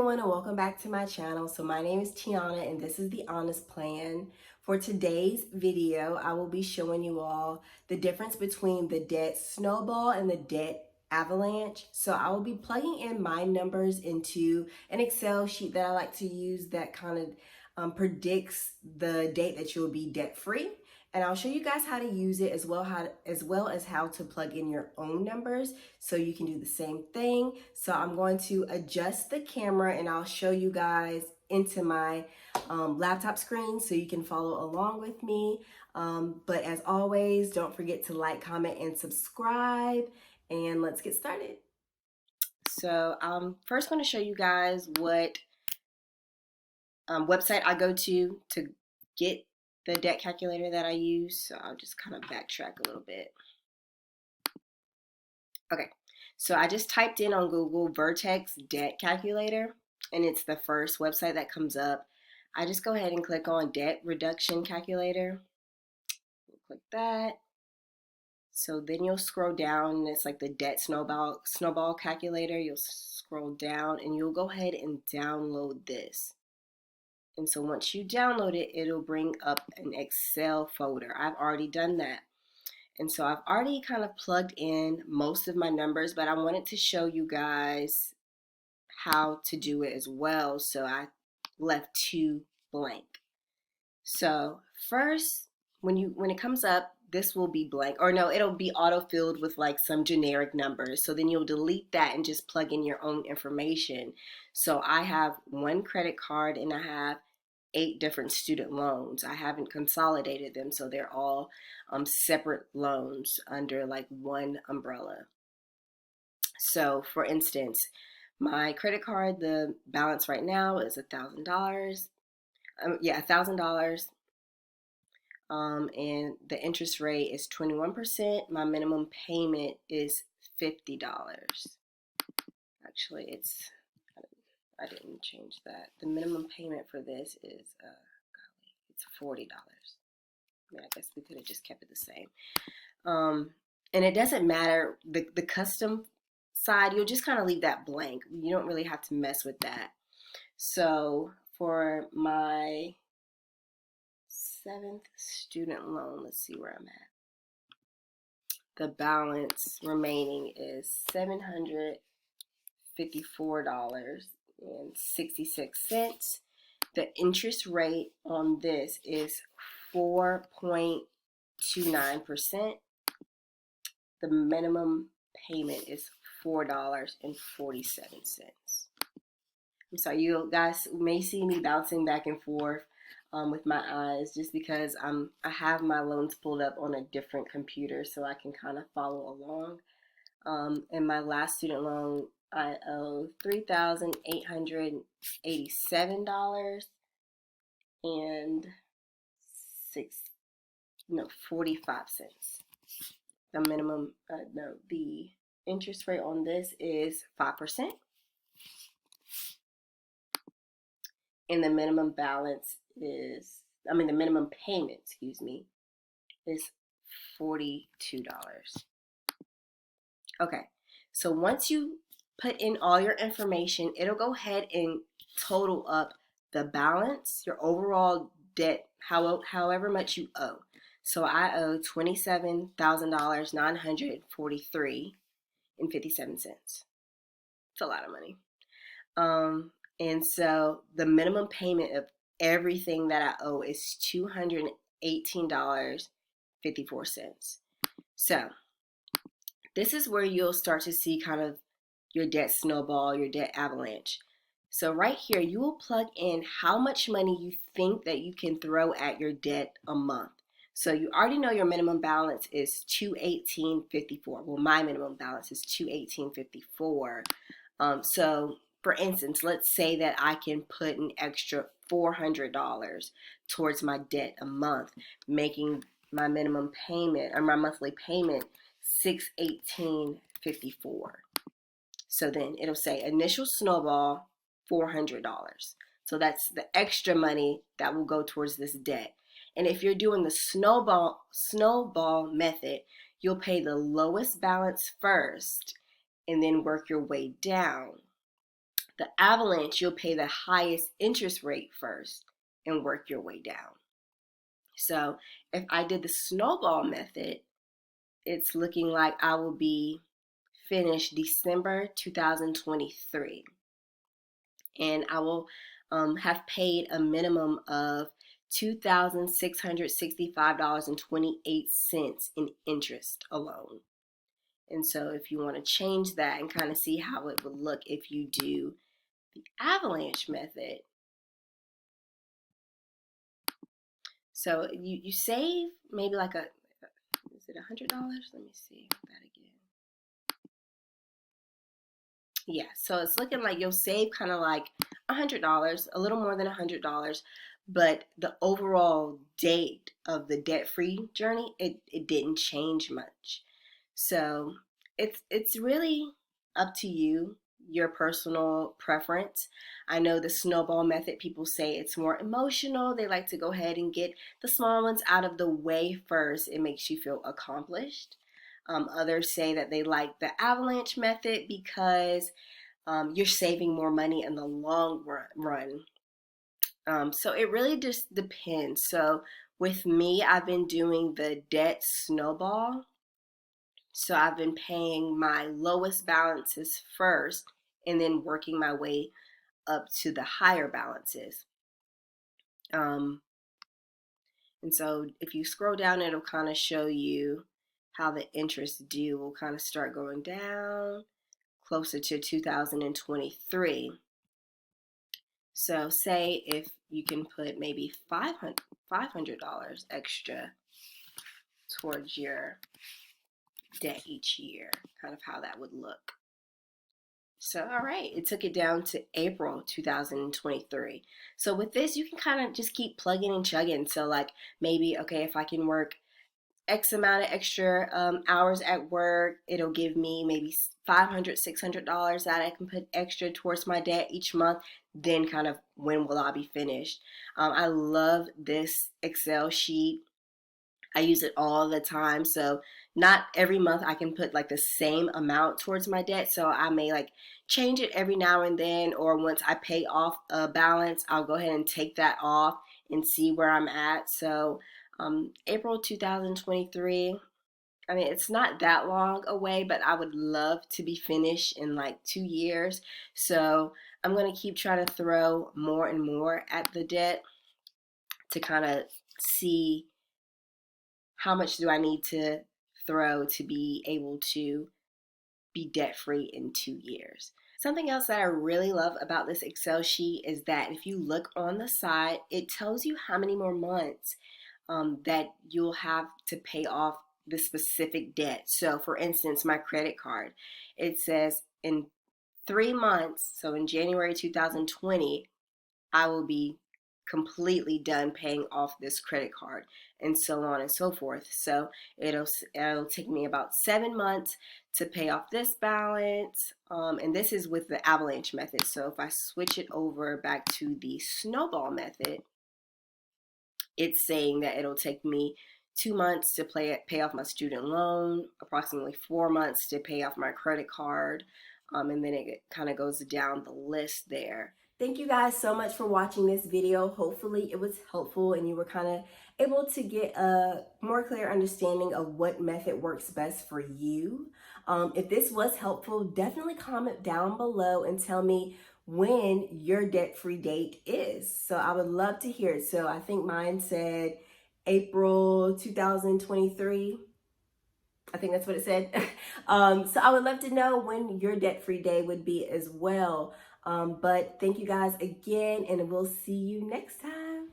everyone, and welcome back to my channel. So my name is Tiana and this is the Honest Plan. For today's video, I will be showing you all the difference between the debt Snowball and the debt Avalanche. So I will be plugging in my numbers into an Excel sheet that I like to use that kind of predicts the date that you'll be debt free. And I'll show you guys how to use it as well as how to plug in your own numbers so you can do the same thing. So I'm going to adjust the camera and I'll show you guys into my laptop screen so you can follow along with me. But as always, don't forget to like, comment, and subscribe. And let's get started. So I'm first going to show you guys what website I go to get the debt calculator that I use. So I'll just kind of backtrack a little bit. Okay, so I just typed in on Google Vertex debt calculator and it's the first website that comes up. I just go ahead and click on debt reduction calculator. Click that. So then you'll scroll down and it's like the debt snowball calculator. You'll scroll down and you'll go ahead and download this. And so once you download it, it'll bring up an Excel folder. I've already done that. And so I've already kind of plugged in most of my numbers, but I wanted to show you guys how to do it as well. So I left two blank. So first, when it comes up, this will be blank, or no, it'll be auto-filled with like some generic numbers. So then you'll delete that and just plug in your own information. So I have one credit card and I have 8 different student loans. I haven't consolidated them, so they're all separate loans under like one umbrella. So for instance, my credit card, the balance right now is $1,000. $1,000. And the interest rate is 21%. My minimum payment is $50. Actually, I didn't change that. The minimum payment for this is it's $40. I mean, I guess we could have just kept it the same. And it doesn't matter the custom side. You'll just kind of leave that blank. You don't really have to mess with that. So for my 7th student loan, let's see where I'm at. The balance remaining is $754.66. The interest rate on this is 4.29%. The minimum payment is $4.47. I'm sorry, you guys may see me bouncing back and forth with my eyes just because I have my loans pulled up on a different computer so I can kind of follow along. In my last student loan, I owe $3,887 and 45 cents. The minimum, the interest rate on this is 5%. And the minimum balance is, the minimum payment, is $42. Okay, so once you put in all your information, it'll go ahead and total up the balance, your overall debt, however much you owe. So I owe $27,943.57. It's a lot of money. And so the minimum payment of everything that I owe is $218.54. So this is where you'll start to see kind of your debt snowball, your debt avalanche. So right here, you will plug in how much money you think that you can throw at your debt a month. So you already know your minimum balance is $218.54. Well, my minimum balance is $218.54. So for instance, let's say that I can put an extra $400 towards my debt a month, making my minimum payment or my monthly payment $618.54. So then it'll say initial snowball $400. So that's the extra money that will go towards this debt. And if you're doing the snowball method, you'll pay the lowest balance first and then work your way down. The Avalanche, you'll pay the highest interest rate first and work your way down. So if I did the Snowball method, it's looking like I will be finished December 2023. And I will have paid a minimum of $2,665.28 in interest alone. And so if you want to change that and kind of see how it would look if you do the Avalanche method. So you save maybe like is it $100? Let me see that again. Yeah, so it's looking like you'll save kind of like $100, a little more than $100, but the overall date of the debt-free journey, it didn't change much. So it's really up to you, your personal preference. I know the snowball method, people say it's more emotional. They like to go ahead and get the small ones out of the way first. It makes you feel accomplished. Others say that they like the avalanche method because you're saving more money in the long run. So it really just depends. So with me, I've been doing the debt snowball. So I've been paying my lowest balances first and then working my way up to the higher balances. And so if you scroll down, it'll kind of show you how the interest due will kind of start going down closer to 2023. So say if you can put maybe $500 extra towards your debt each year, kind of how that would look. So, all right, it took it down to April 2023. So with this, you can kind of just keep plugging and chugging. So like maybe, okay, if I can work X amount of extra hours at work, it'll give me maybe $500, $600 that I can put extra towards my debt each month. Then kind of when will I be finished? I love this Excel sheet. I use it all the time. So not every month I can put like the same amount towards my debt. So I may like change it every now and then, or once I pay off a balance, I'll go ahead and take that off and see where I'm at. So April 2023, I mean, it's not that long away, but I would love to be finished in like 2 years. So I'm going to keep trying to throw more and more at the debt to kind of see how much do I need to throw to be able to be debt free in 2 years. Something else that I really love about this Excel sheet is that if you look on the side, it tells you how many more months that you'll have to pay off the specific debt. So for instance, my credit card, it says in 3 months, so in January 2020, I will be completely done paying off this credit card, and so on and so forth. So it'll take me about 7 months to pay off this balance, and this is with the avalanche method. So if I switch it over back to the snowball method, it's saying that it'll take me 2 months to pay off my student loan, approximately 4 months to pay off my credit card, and then it kind of goes down the list there. Thank you guys so much for watching this video. Hopefully it was helpful and you were kind of able to get a more clear understanding of what method works best for you. If this was helpful, definitely comment down below and tell me when your debt-free date is. So I would love to hear it. So I think mine said April 2023. I think that's what it said. So I would love to know when your debt-free day would be as well. But thank you guys again, and we'll see you next time.